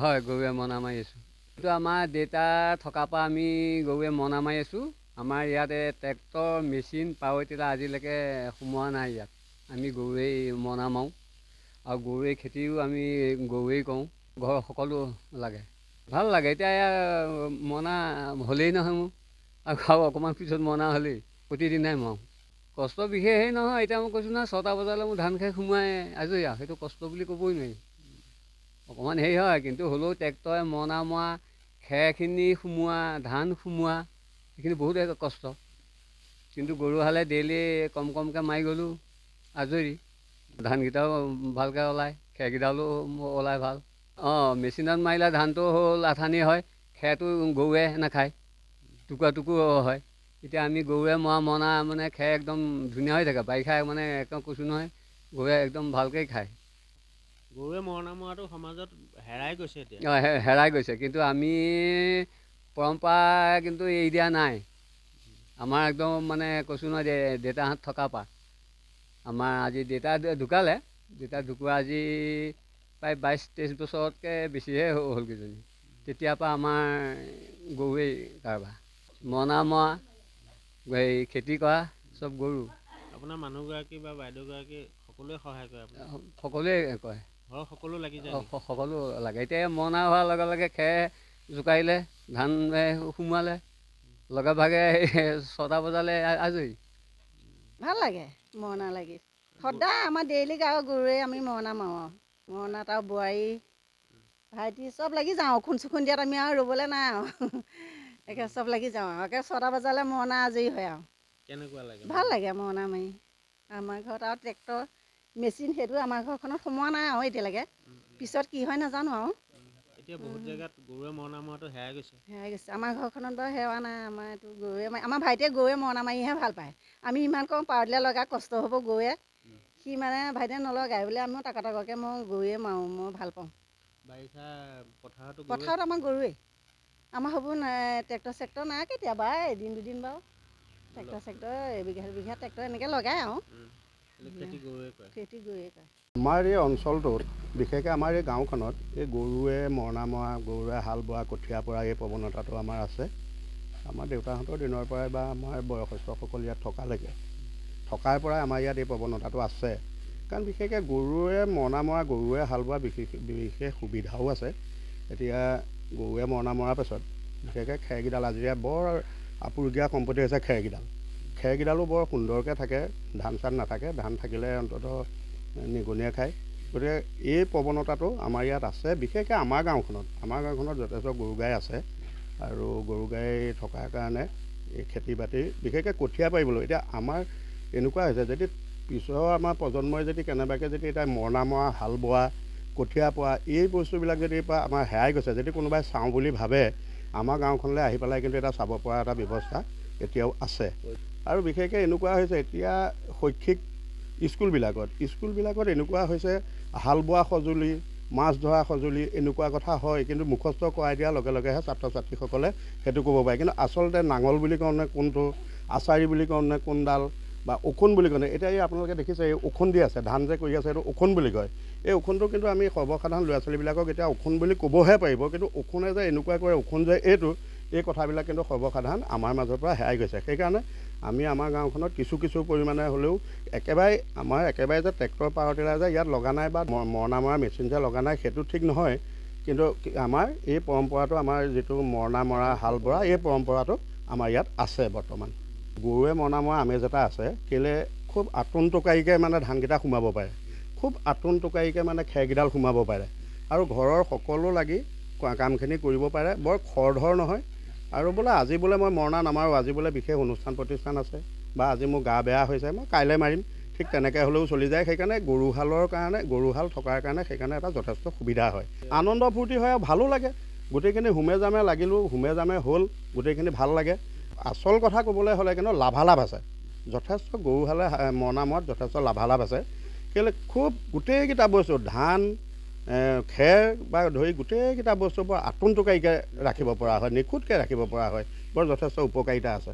হয়, গৰুৱে মৰণা মাৰি আছোঁ। কিন্তু আমাৰ দেউতা থকাৰ পৰা আমি গৰুৱে মৰণা মাৰি আছোঁ। আমাৰ ইয়াতে ট্ৰেক্টৰ, মেচিন, পাৱাৰ টিলাৰ আজিলৈকে সোমোৱা নাই ইয়াত। আমি গৰুৱেই মৰণা মাৰোঁ আৰু গৰুৱে খেতিও আমি গৰুৱেই কৰোঁ। ঘৰৰ সকলো লাগে। ভাল লাগে। এতিয়া মৰণা হ'লেই নহয় মোৰ আৰু অকণমান পিছত মৰণা হ'লেই। প্ৰতিদিনাই মাৰোঁ। কষ্ট বিশেষ হেৰি নহয়। এতিয়া মই কৈছোঁ নহয় 6টা বজালৈ মোৰ ধান খেৰ সোমোৱাই আজৰি আৰু সেইটো কষ্ট বুলি ক'বই নোৱাৰি। অকণমান হেৰি হয়, কিন্তু হ'লেও ট্ৰেক্টৰে মৰণা মৰা, খেৰখিনি সোমোৱা, ধান সোমোৱা সেইখিনি বহুত কষ্ট। কিন্তু গৰু হালে ডেইলি কমকৈ মাৰি গ'লোঁ আজৰি। ধানকেইটাও ভালকৈ ওলায়, খেৰকেইডালো ওলায় ভাল। মেচিনত মাৰিলে ধানটো হ'ল আঠানি হয়, খেৰটো গৰুৱে নাখায়, টুকুৰা টুকুৰ হয়। এতিয়া আমি গৰুৱে মৰা মৰণা মানে খেৰ একদম ধুনীয়া হৈ থাকে। বাৰিষা মানে একদম কৈছোঁ নহয়, গৰুৱে একদম ভালকৈ খায়। গৰুৱে মৰণা মৰাটো সমাজত হেৰাই গৈছে এতিয়া। হেৰাই গৈছে, কিন্তু আমি পৰম্পৰা কিন্তু এৰি দিয়া নাই। আমাৰ একদম মানে কৈছোঁ নহয়, দেউতাহঁত থকাৰ পৰা আমাৰ আজি দেউতা ঢুকালে। দেউতা ঢুকুৱা আজি প্ৰায় 22-23 বছৰতকৈ বেছিহে হ'ল কিজানি। তেতিয়াৰ পৰা আমাৰ গৰুৱেই কাৰবাৰ। মৰণা মৰা, এই খেতি কৰা চব গৰু। আপোনাৰ মানুহগৰাকী বা বাইদেউগৰাকী সকলোৱে সহায় কৰে আপোনাক? সকলোৱে কৰে। ঘৰৰ সকলো লাগি যায় নেকি? সকলো লাগে। এতিয়া মৰণা হোৱাৰ লগে লগে খেৰ জোকাৰিলে, ধান সোমোৱালে, লগে ভাগে 6টা বজালৈ আজৰি। ভাল লাগে মৰণা লাগি। সদায় আমাৰ ডেইলি গাঁৱৰ গৰুৱে আমি মৰণা মাৰোঁ আৰু। মৰণাত আৰু বোৱাৰী, ভাইটি চব লাগি যাওঁ। খুন চুখুন দিয়াত আমি আৰু ৰ'বলৈ নাই আৰু একে চব লাগি যাওঁ আৰু একে 6টা বজালৈ মৰণা আজৰি হয় আৰু। কেনেকুৱা লাগে? ভাল লাগে মৰণা মাৰি। আমাৰ ঘৰত আৰু ট্ৰেক্টৰ, মেচিন সেইটো আমাৰ ঘৰখনত সোমোৱা নাই আৰু এতিয়ালৈকে। পিছত কি হয় নাজানো আৰু। এতিয়া বহুত জেগাত গৰুৱে মৰণা মৰাটো হেৰাই গৈছে। হেৰাই গৈছে। আমাৰ ঘৰখনত বাৰু হেৰুৱা নাই। আমাৰ এইটো গৰুৱে মাৰি, আমাৰ ভাইটিয়ে গৰুৱে মৰণা মাৰিহে ভাল পায়। আমি ইমান কওঁ পাৱাৰ টিলাৰ লগা কষ্ট হ'ব গৰুৱে, সি মানে ভাইটিয়ে নলগায় বোলে। মই তাককৈ মই গৰুৱে মাৰোঁ, মই ভাল পাওঁ। বাৰিষা পথাৰতো পথাৰত আমাৰ গৰুৱেই। আমাৰ সেইবোৰ ট্ৰেক্টৰ চেক্টৰ নাই, কেতিয়াবা এদিন দুদিন বাৰু ট্ৰেক্টৰ চেক্টৰ এবিঘা দুবিঘা ট্ৰেক্টৰ এনেকৈ লগায় আৰু। খেতি গৰুৱে কৰে। খেতি গৰুৱে কৰে। আমাৰ এই অঞ্চলটোত বিশেষকৈ আমাৰ এই গাঁওখনত এই গৰুৱে মৰণা মৰা, গৰুৱে হাল বোৱা, কঠীয়া পৰা এই প্ৰৱণতাটো আমাৰ আছে। আমাৰ দেউতাহঁতৰ দিনৰ পৰাই বা আমাৰ বয়সস্থসকল ইয়াত থকাৰ পৰাই আমাৰ ইয়াত এই প্ৰৱণতাটো আছে। কাৰণ বিশেষকৈ গৰুৱে মৰণা মৰা, গৰুৱে হাল বোৱা বিশেষ সুবিধাও আছে। এতিয়া গৰুৱে মৰণা মৰাৰ পাছত বিশেষকৈ খেৰকেইডাল আজি বৰ আপুৰুগীয়া সম্পত্তি হৈছে খেৰকেইডাল। খেৰকেইডালো বৰ সুন্দৰকৈ থাকে, ধান চান নাথাকে, ধান থাকিলে অন্ততঃ নিগনিয়ে খায়। গতিকে এই প্ৰৱণতাটো আমাৰ ইয়াত আছে। বিশেষকৈ আমাৰ গাঁওখনত যথেষ্ট গৰু গাই আছে আৰু গৰু গাই থকাৰ কাৰণে এই খেতি বাতি বিশেষকৈ কঠীয়া পাৰিবলৈ এতিয়া আমাৰ এনেকুৱা হৈছে, যদি পিছৰ আমাৰ প্ৰজন্মই যদি কেনেবাকৈ যদি এতিয়া মৰণা মৰা, হাল বোৱা, কঠীয়া পোৱা এই বস্তুবিলাক যদি আমাৰ হেৰাই গৈছে, যদি কোনোবাই চাওঁ বুলি ভাবে, আমাৰ গাঁওখনলৈ আহি পেলাই কিন্তু এটা চাব পৰা এটা ব্যৱস্থা এতিয়াও আছে। আৰু বিশেষকৈ এনেকুৱা হৈছে এতিয়া শৈক্ষিক স্কুলবিলাকত এনেকুৱা হৈছে হাল বোৱা সঁজুলি, মাছ ধৰা সঁজুলি এনেকুৱা কথা হয়, কিন্তু মুখস্থ কৰাই দিয়াৰ লগে লগেহে ছাত্ৰ ছাত্ৰীসকলে সেইটো ক'ব পাৰে। কিন্তু আচলতে নাঙল বুলি কওঁনে কোনটো, আচাৰি বুলি কওঁনে কোনডাল, বা ওখোন বুলি কওঁনে, এতিয়া এই আপোনালোকে দেখিছে এই ওখোন দি আছে, ধান যে কৰি আছে এইটো ওখোন বুলি কয়। এই ওখোনটো কিন্তু আমি সৰ্বসাধাৰণ ল'ৰা ছোৱালীবিলাকক এতিয়া ওখোন বুলি ক'বহে পাৰিব, কিন্তু ওখোনে যে এনেকুৱা কৰে, ওখোন যে এইটো, এই কথাবিলাক কিন্তু সৰ্বসাধাৰণ আমাৰ মাজৰ পৰা হেৰাই গৈছে। সেইকাৰণে আমি আমাৰ গাঁওখনত কিছু পৰিমাণে হ'লেও একেবাৰে যে ট্ৰেক্টৰ পাৱাৰ টিলাৰ যে ইয়াত লগা নাই বা মৰণা মৰা মেচিন যে লগা নাই সেইটো ঠিক নহয়। কিন্তু আমাৰ এই পৰম্পৰাটো, আমাৰ যিটো মৰণা মৰা, হাল বোৱা, এই পৰম্পৰাটো আমাৰ ইয়াত আছে বৰ্তমান। গৰুৱে মৰণা মৰা আমেজ এটা আছে, কেলৈ খুব আটোমটোকাৰিকৈ মানে ধানকেইটা সোমাব পাৰে, খুব আটোমটোকাৰিকৈ মানে খেৰকেইডাল সোমাব পাৰে আৰু ঘৰৰ সকলো লাগি কামখিনি কৰিব পাৰে, বৰ খৰধৰ নহয়। আৰু বোলে আজি বোলে মই মৰণা নামাৰোঁ, আজি বোলে বিশেষ অনুষ্ঠান প্ৰতিষ্ঠান আছে বা আজি মোৰ গা বেয়া হৈছে, মই কাইলৈ মাৰিম, ঠিক তেনেকৈ হ'লেও চলি যায়। সেইকাৰণে গৰু হাল থকাৰ কাৰণে সেইকাৰণে এটা যথেষ্ট সুবিধা হয়, আনন্দ ফূৰ্তি হয় আৰু ভালো লাগে। গোটেইখিনি হোমে জামে লাগিলোঁ, হোমে জামে হ'ল, গোটেইখিনি ভাল লাগে। আচল কথা ক'বলৈ হ'লে কিন্তু লাভালাভ আছে, যথেষ্ট গৰু হালে মৰণা মৰাত যথেষ্ট লাভালাভ আছে। কেলৈ খুব গোটেইকেইটা বস্তু ধান, খেৰ বা ধৰি গোটেইকেইটা বস্তু বৰ আটোমটোকাৰিকৈ ৰাখিব পৰা হয়, নিখুঁতকৈ ৰাখিব পৰা হয়, বৰ যথেষ্ট উপকাৰিতা আছে।